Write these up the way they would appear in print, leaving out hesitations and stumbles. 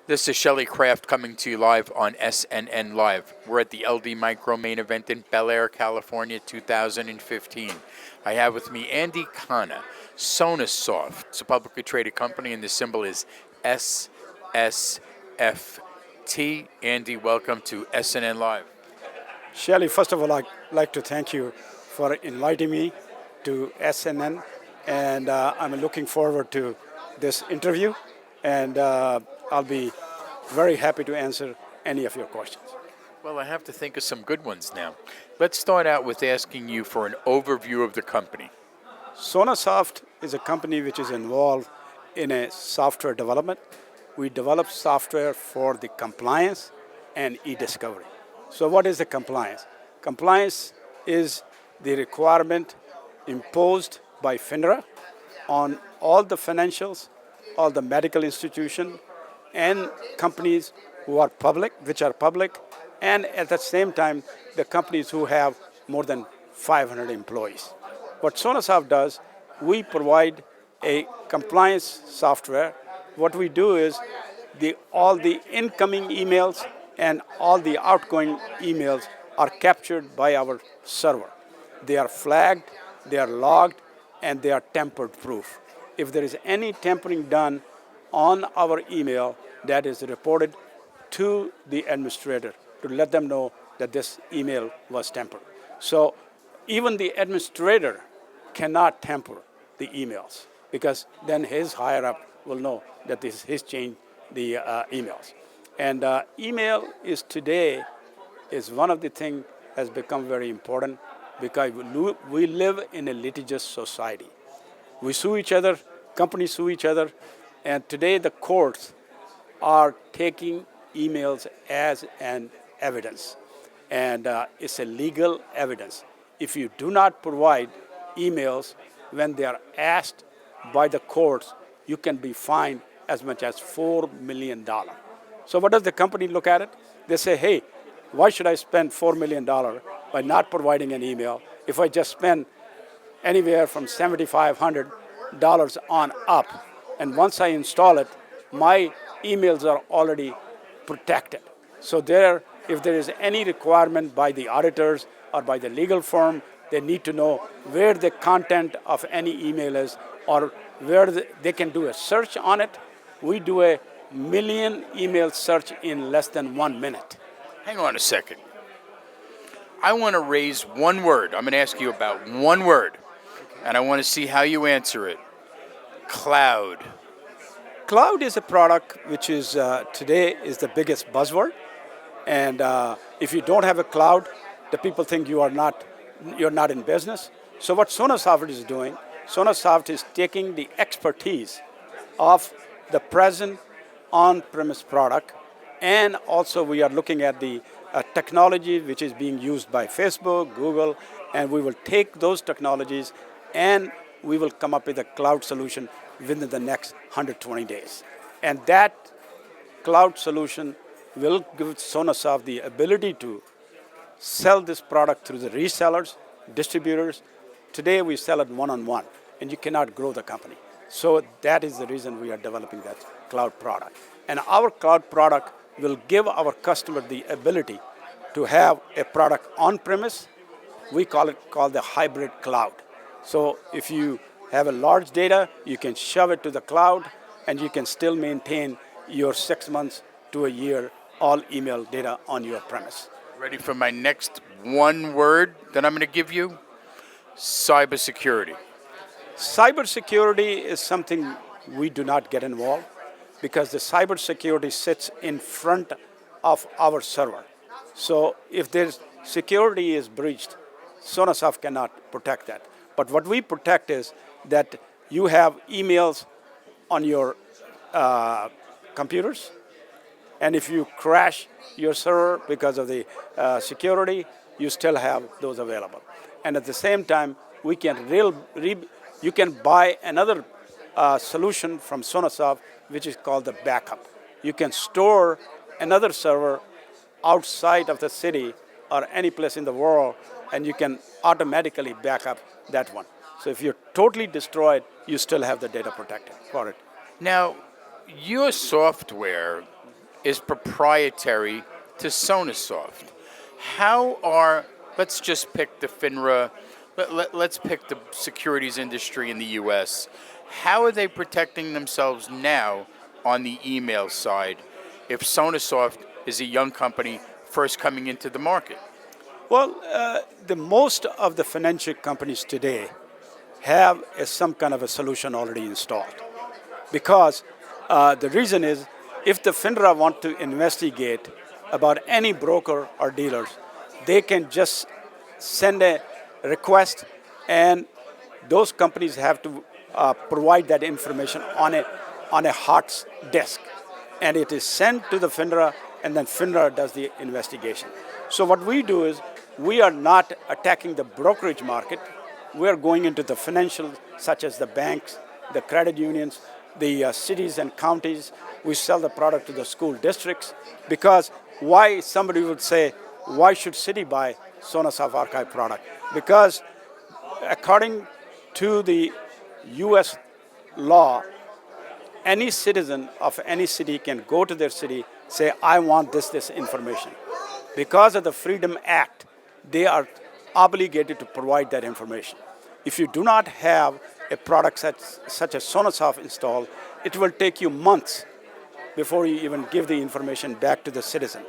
This is Shelley Kraft coming to you live on SNNLive. We're at the LD Micro main event in Bel Air, California, 2015. I have with me Andy Khanna, Sonasoft. It's a publicly traded company, and the symbol is SSFT. Andy, welcome to SNNLive. Shelley, first of all, I'd like to thank you for inviting me to SNN, and I'm looking forward to this interview, and I'll be very happy to answer any of your questions. Well, I have to think of some good ones now. Let's start out with asking you for an overview of the company. Sonasoft is a company which is involved in a software development. We develop software for the compliance and e-discovery. So what is the compliance? Compliance is the requirement imposed by FINRA on all the financials, all the medical institutions, and companies who are public, and at the same time, the companies who have more than 500 employees. What Sonasoft does, we provide a compliance software. What we do is all the incoming emails and all the outgoing emails are captured by our server. They are flagged, they are logged, and they are tamper-proof. If there is any tampering done on our email, that is reported to the administrator to let them know that this email was tampered. So even the administrator cannot tamper the emails, because then his higher-up will know that this is his change the emails. And email is today is one of the things has become very important, because we live in a litigious society. We sue each other, companies sue each other, and today the courts are taking emails as an evidence. And it's a legal evidence. If you do not provide emails when they are asked by the courts, you can be fined as much as $4 million. So what does the company look at it? They say, hey, why should I spend $4 million by not providing an email if I just spend anywhere from $7,500 on up? And once I install it, my emails are already protected. So if there is any requirement by the auditors or by the legal firm, they need to know where the content of any email is, or where they can do a search on it. We do a million email search in less than 1 minute. Hang on a second. I want to raise one word. I'm going to ask you about one word, and I want to see how you answer it. Cloud. Cloud is a product which is today is the biggest buzzword, and if you don't have a cloud, the people think you're not in business. So what Sonasoft is doing, Sonasoft is taking the expertise of the present on-premise product, and also we are looking at the technology which is being used by Facebook, Google, and we will take those technologies and we will come up with a cloud solution within the next 120 days. And that cloud solution will give Sonasoft the ability to sell this product through the resellers, distributors. Today we sell it one-on-one, and you cannot grow the company. So that is the reason we are developing that cloud product. And our cloud product will give our customer the ability to have a product on-premise. We call the hybrid cloud. So if you have a large data, you can shove it to the cloud, and you can still maintain your 6 months to a year all email data on your premise. Ready for my next one word that I'm going to give you? Cybersecurity. Cybersecurity is something we do not get involved, because the cybersecurity sits in front of our server. So if there's security is breached, Sonasoft cannot protect that. But what we protect is that you have emails on your computers, and if you crash your server because of the security, you still have those available. And at the same time, we can you can buy another solution from Sonasoft, which is called the backup. You can store another server outside of the city or any place in the world, and you can automatically back up that one. So if you're totally destroyed, you still have the data protected for it. Now, your software is proprietary to Sonasoft. Let's just pick the FINRA, let's pick the securities industry in the US. How are they protecting themselves now on the email side if Sonasoft is a young company first coming into the market? Well, the most of the financial companies today have some kind of a solution already installed. Because the reason is, if the FINRA want to investigate about any broker or dealers, they can just send a request, and those companies have to provide that information on a hot disk, and it is sent to the FINRA, and then FINRA does the investigation. So what we do is, we are not attacking the brokerage market. We are going into the financial, such as the banks, the credit unions, the cities and counties. We sell the product to the school districts, because why somebody would say, why should city buy Sonasoft Archive product? Because according to the US law, any citizen of any city can go to their city, say, I want this information. Because of the Freedom Act, they are obligated to provide that information. If you do not have a product such as Sonasoft installed, it will take you months before you even give the information back to the citizen.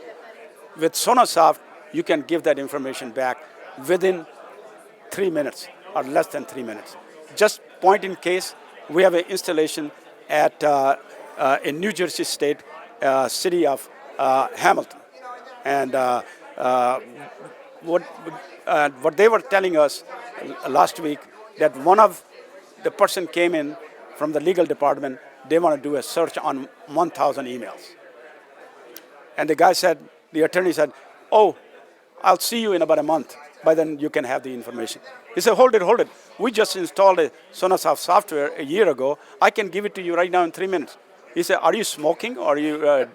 With Sonasoft, you can give that information back within 3 minutes or less than 3 minutes. Just point in case, we have an installation at in New Jersey State, city of Hamilton. And what they were telling us last week, that one of the person came in from the legal department, they want to do a search on 1,000 emails. And the guy said, the attorney said, oh, I'll see you in about a month. By then you can have the information. He said, hold it. We just installed a Sonasoft software a year ago. I can give it to you right now in 3 minutes. He said, are you smoking or are you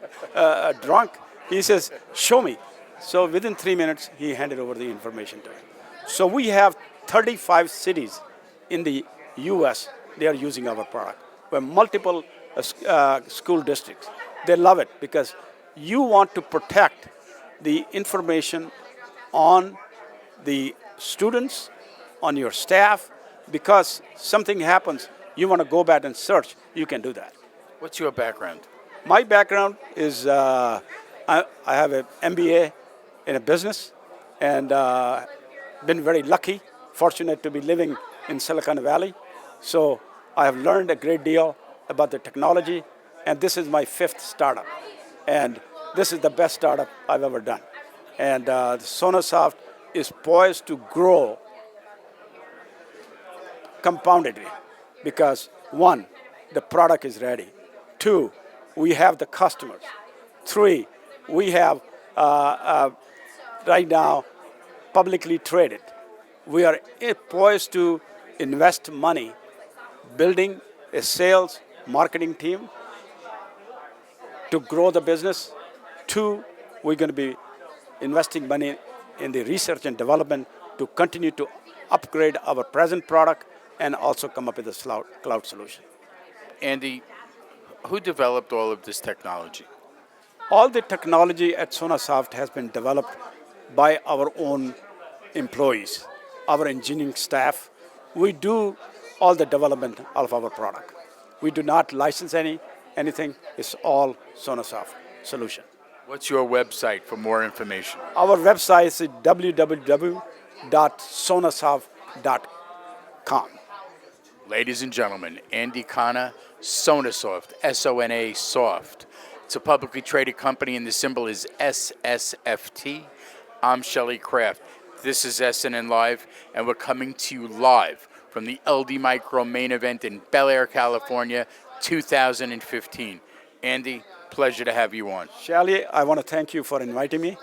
drunk? He says, show me. So within 3 minutes, he handed over the information to him. So we have 35 cities in the US, they are using our product. We have multiple school districts. They love it because you want to protect the information on the students, on your staff, because something happens, you want to go back and search, you can do that. What's your background? My background is I have an MBA in a business, and been very lucky, fortunate to be living in Silicon Valley. So I have learned a great deal about the technology, and this is my 5th startup. And this is the best startup I've ever done. And Sonasoft is poised to grow compoundedly because 1, the product is ready. 2, we have the customers. 3, we have right now publicly traded. We are poised to invest money building a sales marketing team to grow the business. 2, we're going to be investing money in the research and development to continue to upgrade our present product and also come up with a cloud solution. Andy, who developed all of this technology? All the technology at Sonasoft has been developed by our own employees, our engineering staff. We do all the development of our product. We do not license anything. It's all Sonasoft solution. What's your website for more information? Our website is www.sonasoft.com. Ladies and gentlemen, Andy Khanna, Sonasoft, S-O-N-A Soft. It's a publicly traded company, and the symbol is SSFT. I'm Shelly Kraft. This is SNNLive, and we're coming to you live from the LD Micro main event in Bel Air, California, 2015. Andy, pleasure to have you on. Shelly, I want to thank you for inviting me.